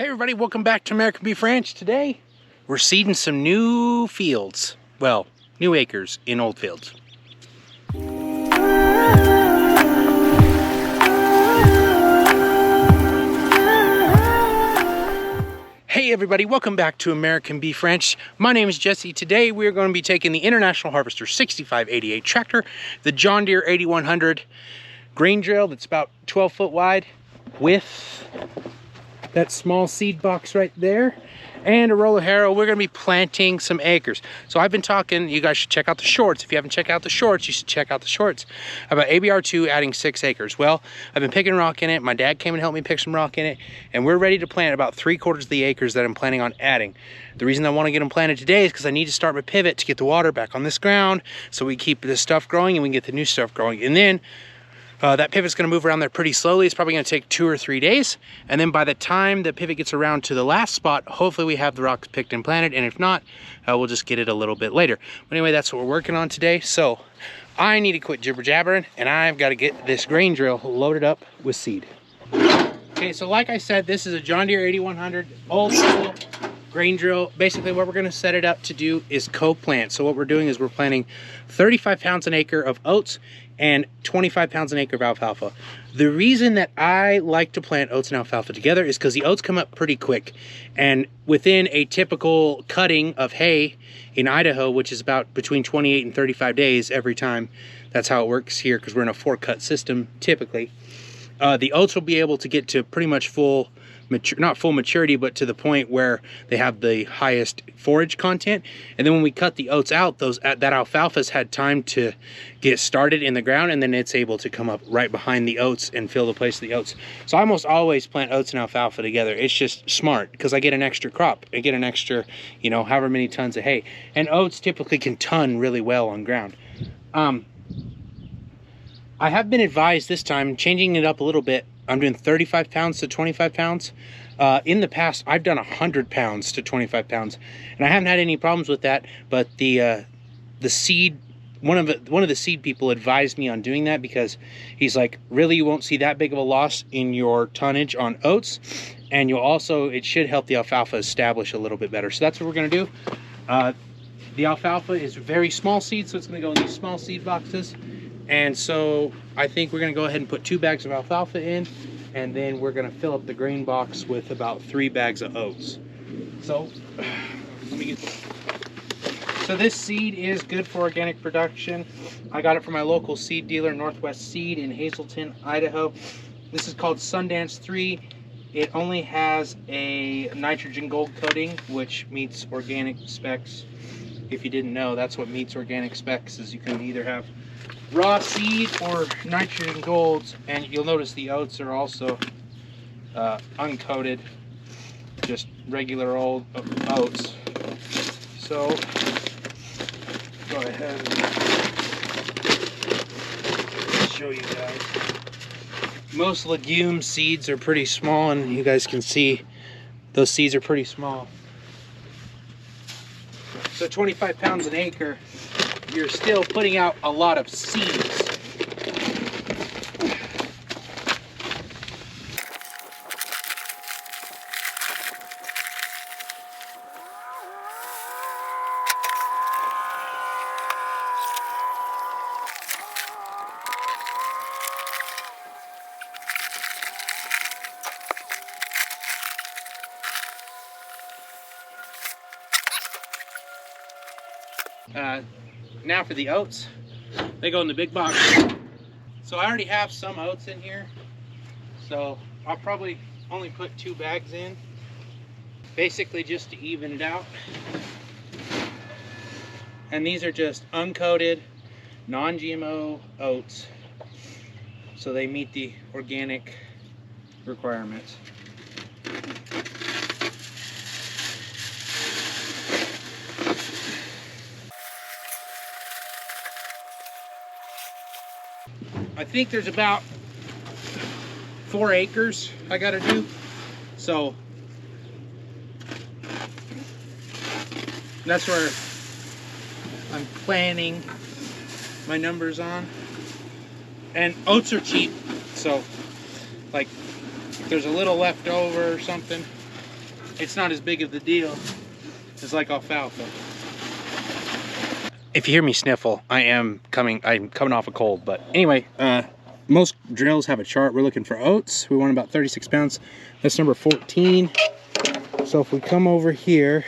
Hey everybody, welcome back to American Beef Ranch. Today, we're seeding some new fields. Well, new acres in old fields. Hey everybody, welcome back to American Beef Ranch. My name is Jesse. Today we are going to be taking the International Harvester 6588 tractor, the John Deere 8100 grain drill that's about 12 foot wide with that small seed box right there, and a roller harrow. We're going to be planting some acres. So I've been talking, you guys should check out the shorts. If you haven't checked out the shorts, you should check out the shorts about ABR2 adding 6 acres. Well, I've been picking rock in it. My dad came and helped me pick some rock in it, and we're ready to plant about 3/4 of the acres that I'm planning on adding. The reason I want to get them planted today is because I need to start my pivot to get the water back on this ground so we keep this stuff growing and we can get the new stuff growing. And then that pivot's going to move around there pretty slowly. It's probably going to take 2 or 3 days. And then by the time the pivot gets around to the last spot, hopefully we have the rocks picked and planted. And if not, we'll just get it a little bit later. But anyway, that's what we're working on today. So I need to quit jibber jabbering, and I've got to get this grain drill loaded up with seed. Okay, so like I said, this is a John Deere 8100 old school grain drill. Basically what we're going to set it up to do is co-plant. So what we're doing is we're planting 35 pounds an acre of oats and 25 pounds an acre of alfalfa. The reason that I like to plant oats and alfalfa together is because the oats come up pretty quick. And within a typical cutting of hay in Idaho, which is about between 28 and 35 days every time, that's how it works here because we're in a 4-cut system typically, the oats will be able to get to pretty much not full maturity, but to the point where they have the highest forage content. And then when we cut the oats out, that alfalfa's had time to get started in the ground, and then it's able to come up right behind the oats and fill the place of the oats. So I almost always plant oats and alfalfa together. It's just smart because I get an extra crop. I get an extra, however many tons of hay. And oats typically can ton really well on ground. I have been advised this time, changing it up a little bit. I'm doing 35 pounds to 25 pounds. In the past, I've done 100 pounds to 25 pounds, and I haven't had any problems with that. But the seed, one of the seed people advised me on doing that because he's like, really, you won't see that big of a loss in your tonnage on oats, and it should help the alfalfa establish a little bit better. So that's what we're gonna do. The alfalfa is very small seed, so it's gonna go in these small seed boxes. And so I think we're gonna go ahead and put 2 bags of alfalfa in, and then we're gonna fill up the grain box with about 3 bags of oats. So so this seed is good for organic production. I got it from my local seed dealer, Northwest Seed in Hazleton, Idaho. This is called Sundance 3. It only has a nitrogen gold coating, which meets organic specs. If you didn't know, that's what meets organic specs, is you can either have raw seed or nitrogen golds. And you'll notice the oats are also uncoated, just regular old oats. So go ahead and show you guys. Most legume seeds are pretty small, and you guys can see those seeds are pretty small. So 25 pounds an acre, you're still putting out a lot of seeds. Now for the oats, they go in the big box. So I already have some oats in here, so I'll probably only put 2 bags in, basically just to even it out. And these are just uncoated, non-GMO oats, so they meet the organic requirements. I think there's about 4 acres I gotta do. So that's where I'm planning my numbers on. And oats are cheap, so like if there's a little left over or something, it's not as big of the deal as like alfalfa. If you hear me sniffle, I'm coming off a cold. But anyway, most drills have a chart. We're looking for oats. We want about 36 pounds. That's number 14. So if we come over here,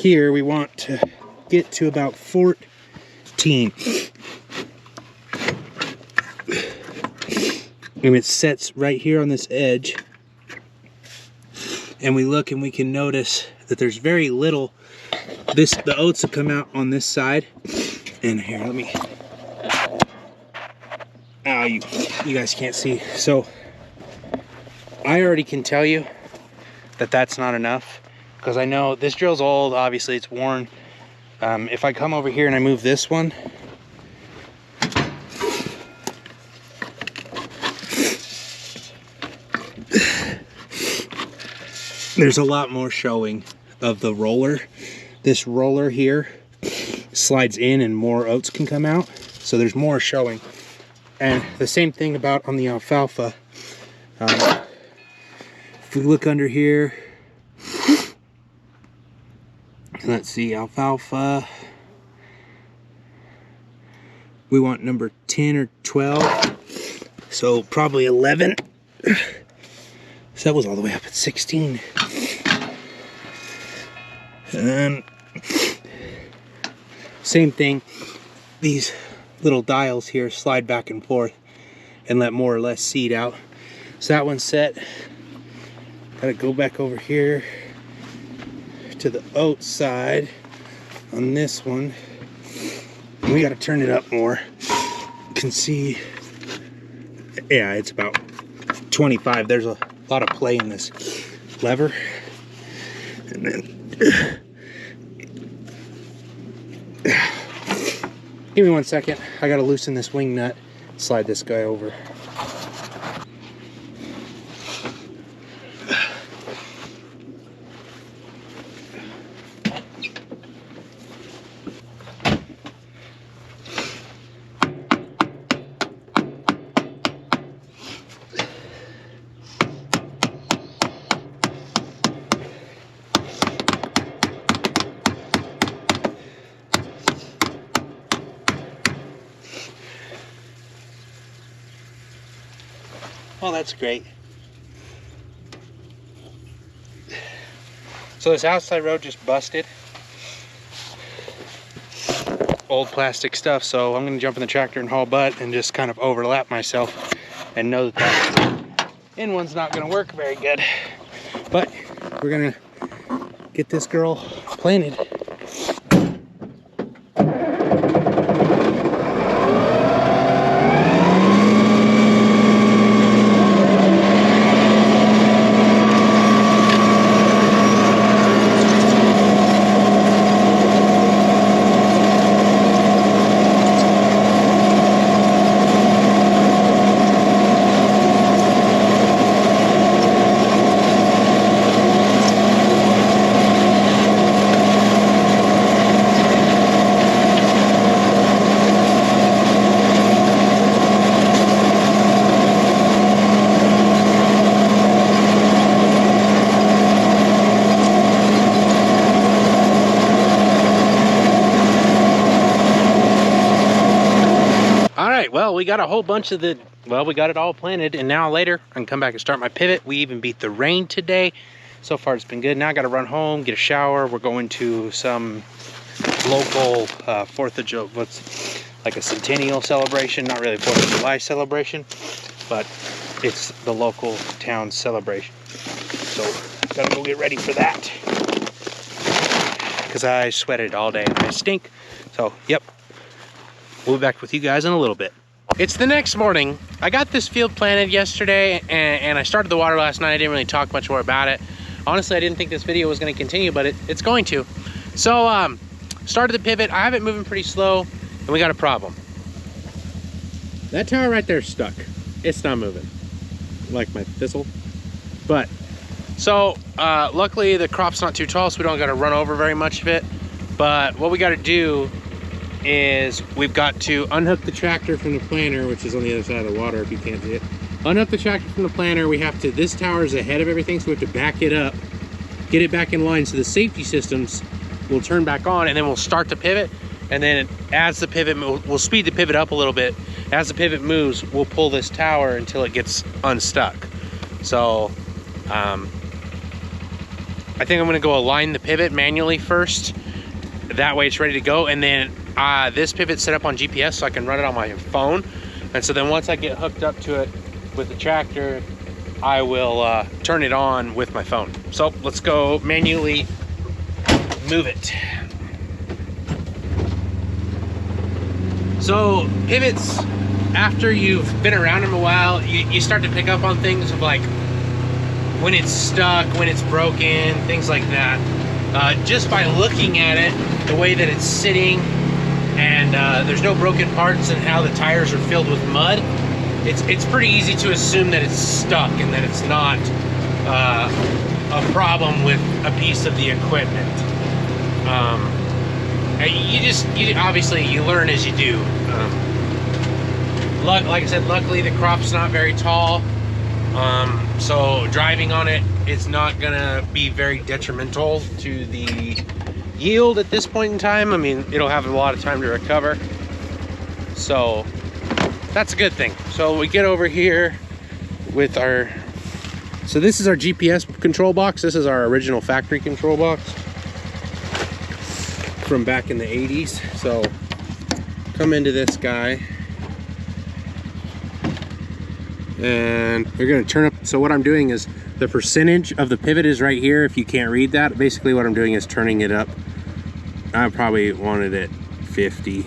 we want to get to about 14. And it sets right here on this edge. And we look and we can notice that there's very little. The oats have come out on this side. And here, let me, oh, you guys can't see. So I already can tell you that that's not enough, because I know this drill's old, obviously it's worn. If I come over here and I move this one, there's a lot more showing of the roller. This roller here slides in and more oats can come out, so there's more showing. And the same thing about on the alfalfa. If we look under here, let's see, alfalfa, we want number 10 or 12, so probably 11. So that was all the way up at 16. And then same thing, these little dials here slide back and forth and let more or less seed out. So that one's set. Gotta go back over here to the oat side on this one. And we gotta turn it up more. You can see, yeah, it's about 25. There's a lot of play in this lever. And then give me 1 second. I gotta loosen this wing nut, slide this guy over. Oh, that's great. So this outside road just busted. Old plastic stuff, so I'm gonna jump in the tractor and haul butt and just kind of overlap myself and know that that in one's not gonna work very good. But we're gonna get this girl planted. Well, we got a whole bunch of we got it all planted, and now later I can come back and start my pivot. We even beat the rain today. So far it's been good. Now I got to run home, get a shower. We're going to some local 4th of July, what's like a centennial celebration, not really 4th of July celebration, but it's the local town celebration. So gotta go get ready for that, because I sweated all day and I stink. So yep, we'll be back with you guys in a little bit. It's the next morning. I got this field planted yesterday, and I started the water last night. I didn't really talk much more about it. Honestly, I didn't think this video was going to continue, but it's going to. So started the pivot. I have it moving pretty slow, and we got a problem. That tower right there is stuck. It's not moving, like my thistle. But so luckily the crop's not too tall, so we don't got to run over very much of it. But what we got to do is we've got to unhook the tractor from the planter, which is on the other side of the water if you can't see it. Unhook the tractor from the planter. We have to, this tower is ahead of everything, so we have to back it up get it back in line so the safety systems will turn back on, and then we'll start the pivot. And then as the pivot, we'll speed the pivot up a little bit. As the pivot moves, we'll pull this tower until it gets unstuck. So I think I'm gonna go align the pivot manually first. That way it's ready to go. And then this pivot's set up on GPS so I can run it on my phone. And so then once I get hooked up to it with the tractor, I will turn it on with my phone. So let's go manually move it. So pivots, after you've been around them a while, you start to pick up on things of like when it's stuck, when it's broken, things like that. Just by looking at it, the way that it's sitting, and there's no broken parts, and how the tires are filled with mud, it's pretty easy to assume that it's stuck and that it's not a problem with a piece of the equipment. Obviously you learn as you do. Like I said, luckily the crop's not very tall, so driving on it is not gonna be very detrimental to the yield at this point in time. I mean, it'll have a lot of time to recover, so that's a good thing. So we get over here with our, so this is our GPS control box. This is our original factory control box from back in the 80s. So come into this guy, and we're going to turn up. So what I'm doing is, the percentage of the pivot is right here. If you can't read that, basically what I'm doing is turning it up. I probably wanted it 50.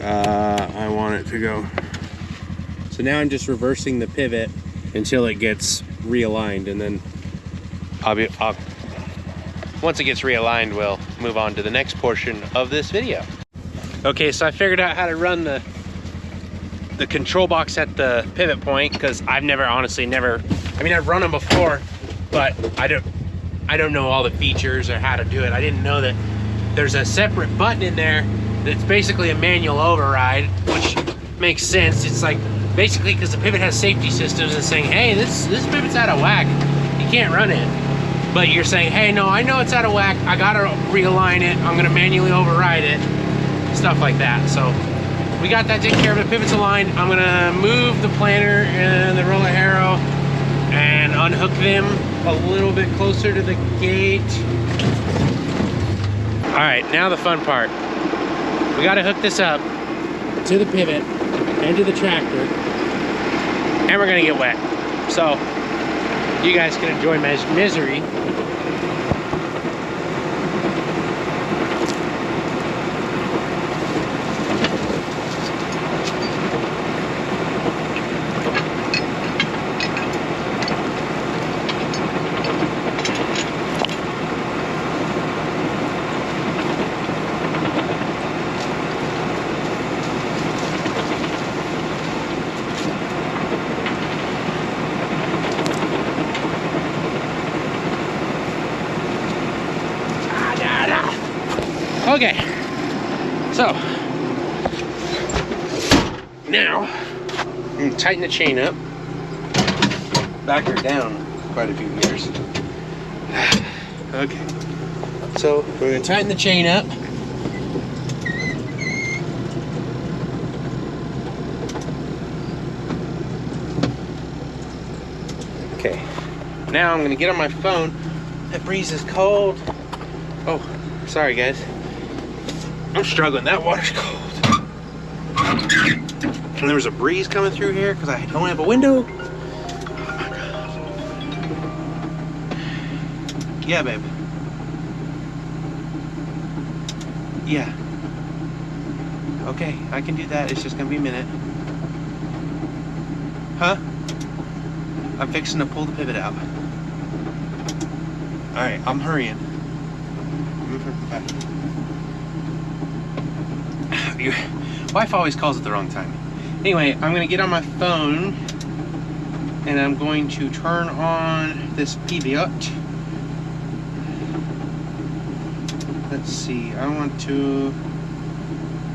I want it to go. So now I'm just reversing the pivot until it gets realigned, and then once it gets realigned, we'll move on to the next portion of this video. Okay, so I figured out how to run the control box at the pivot point, because I've honestly never, I mean, I've run them before, but I don't know all the features or how to do it. I didn't know that there's a separate button in there that's basically a manual override, which makes sense. It's like, basically, because the pivot has safety systems and saying, hey, this pivot's out of whack, you can't run it. But you're saying, hey, no, I know it's out of whack, I gotta realign it, I'm gonna manually override it, stuff like that. So we got that taken care of. The pivot's aligned. I'm gonna move the planter and the roller harrow and unhook them a little bit closer to the gate. All right, now the fun part. We gotta hook this up to the pivot and to the tractor, and we're gonna get wet. So you guys can enjoy my misery. Okay, so now I'm gonna tighten the chain up, back her down quite a few years. Okay, so we're gonna tighten the chain up. Okay, now I'm gonna get on my phone. That breeze is cold. Oh, sorry guys. I'm struggling, that water's cold. And there was a breeze coming through here because I don't have a window. Oh my God. Yeah, babe. Yeah. Okay, I can do that. It's just gonna be a minute. Huh? I'm fixing to pull the pivot out. All right, I'm hurrying. Your wife always calls at the wrong time. Anyway, I'm gonna get on my phone and I'm going to turn on this pivot. Let's see, I don't want to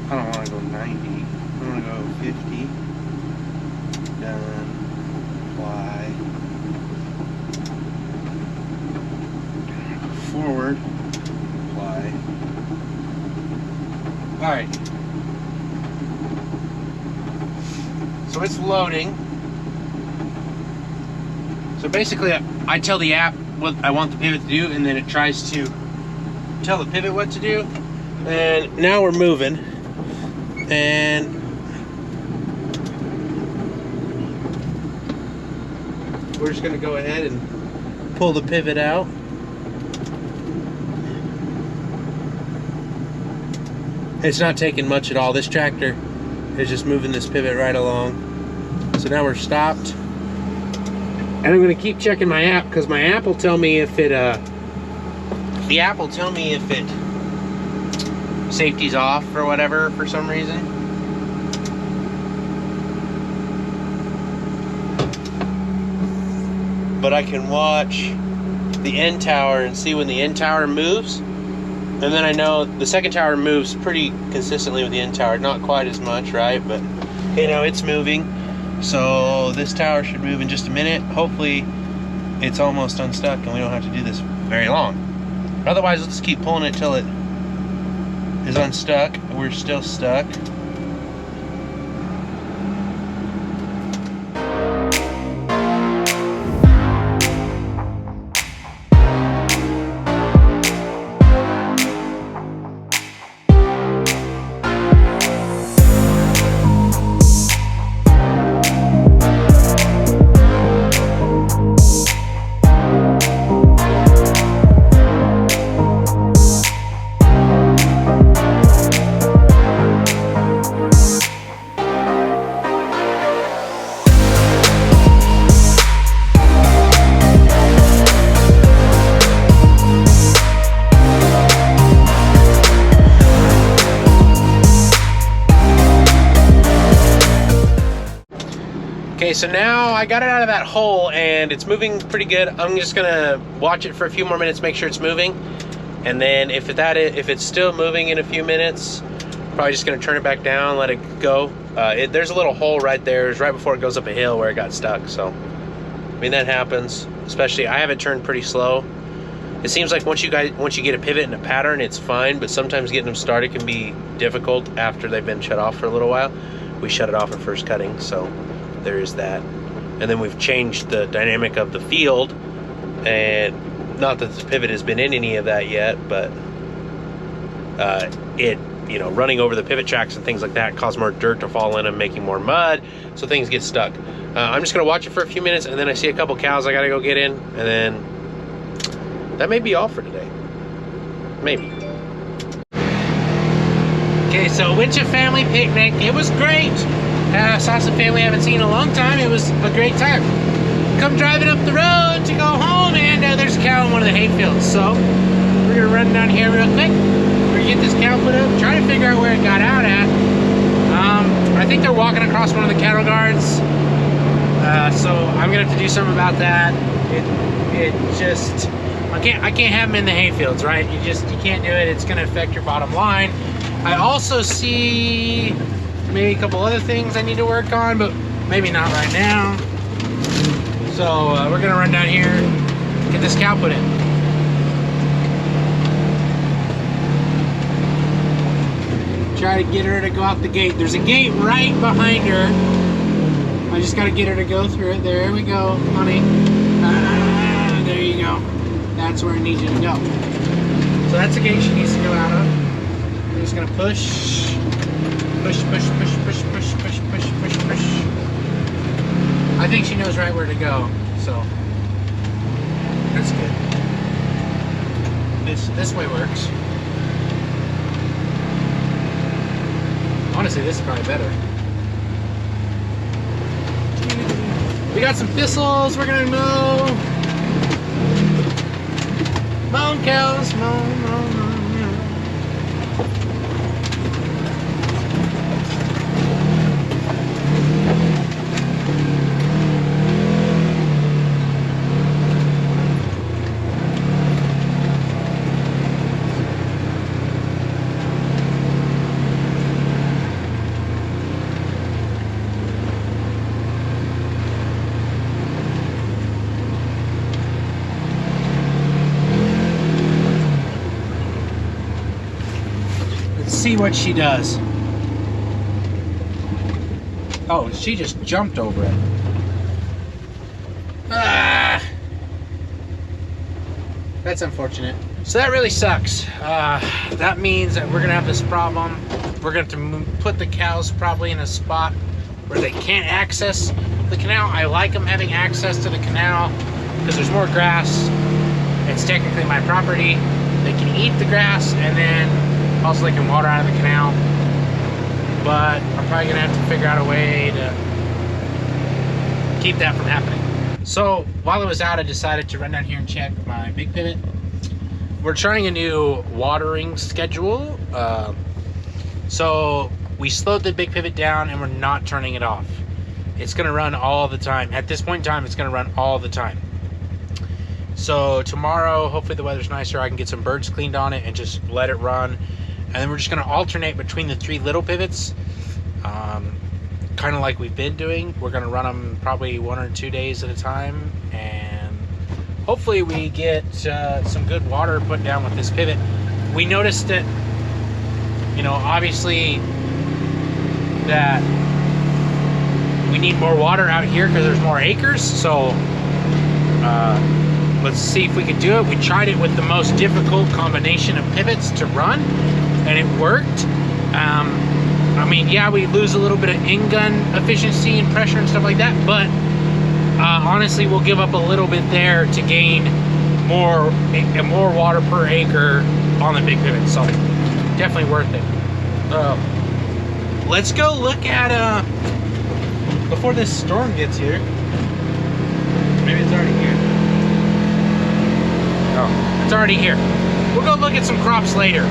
go 90. I want to go 50. Done. Apply. All right. So it's loading. So basically, I tell the app what I want the pivot to do, and then it tries to tell the pivot what to do. And now we're moving. And we're just gonna go ahead and pull the pivot out. It's not taking much at all. This tractor is just moving this pivot right along. So now we're stopped. And I'm gonna keep checking my app, because my app will tell me if it, the app will tell me if it safety's off or whatever for some reason. But I can watch the end tower and see when the end tower moves. And then I know the second tower moves pretty consistently with the end tower. Not quite as much, right? But, you know, it's moving. So this tower should move in just a minute. Hopefully it's almost unstuck and we don't have to do this very long. Otherwise, let's keep pulling it till it is unstuck. We're still stuck. Okay, so now I got it out of that hole and it's moving pretty good. I'm just gonna watch it for a few more minutes, make sure it's moving. And then if it's still moving in a few minutes, probably just gonna turn it back down, let it go. There's a little hole right there. It's right before it goes up a hill where it got stuck. So, I mean, that happens. Especially, I have it turned pretty slow. It seems like once you get a pivot and a pattern, it's fine. But sometimes getting them started can be difficult after they've been shut off for a little while. We shut it off at first cutting, so there is that. And then we've changed the dynamic of the field, and not that the pivot has been in any of that yet, but you know, running over the pivot tracks and things like that cause more dirt to fall in them, making more mud, so things get stuck. I'm just gonna watch it for a few minutes, and then I see a couple cows I gotta go get in, and then that may be all for today. Maybe. Okay, so went to family picnic. It was great. Saw some family I haven't seen in a long time. It was a great time. Come driving up the road to go home, and there's a cow in one of the hay fields. So we're gonna run down here real quick. We're gonna get this cow put up, try to figure out where it got out at. I think they're walking across one of the cattle guards. So I'm gonna have to do something about that. It just, I can't have them in the hay fields, right? You can't do it. It's gonna affect your bottom line. I also see maybe a couple other things I need to work on, but maybe not right now. So we're gonna run down here, get this cow put in. Try to get her to go out the gate. There's a gate right behind her. I just gotta get her to go through it. There we go, honey. There you go. That's where it needs you to go. So that's the gate she needs to go out of. I'm just gonna push. Push, push, push, push, push, push, push, push, push. I think she knows right where to go, so that's good. This way works. Honestly, this is probably better. We got some thistles we're gonna mow. Mown cows, mown, mown, mown. see what she does. Oh, she just jumped over it. Ah, that's unfortunate. So that really sucks. That means that we're gonna have this problem. We're gonna have to put the cows probably in a spot where they can't access the canal. I like them having access to the canal because there's more grass. It's technically my property. They can eat the grass, and then also they can water out of the canal. But I'm probably gonna have to figure out a way to keep that from happening. So while I was out, I decided to run down here and check my big pivot. We're trying a new watering schedule. So we slowed the big pivot down and we're not turning it off. It's gonna run all the time. At this point in time, it's gonna run all the time. So tomorrow, hopefully the weather's nicer, I can get some birds cleaned on it and just let it run. And then we're just gonna alternate between the 3 little pivots, kind of like we've been doing. We're gonna run them probably 1 or 2 days at a time, and hopefully we get some good water put down with this pivot. We noticed that, you know, obviously that we need more water out here because there's more acres. So let's see if we can do it. We tried it with the most difficult combination of pivots to run, and it worked. I mean, yeah, we lose a little bit of in-gun efficiency and pressure and stuff like that, but honestly, we'll give up a little bit there to gain more water per acre on the big pivot. So definitely worth it. Let's go look at before this storm gets here. Maybe it's already here. Oh, it's already here. We'll go look at some crops later.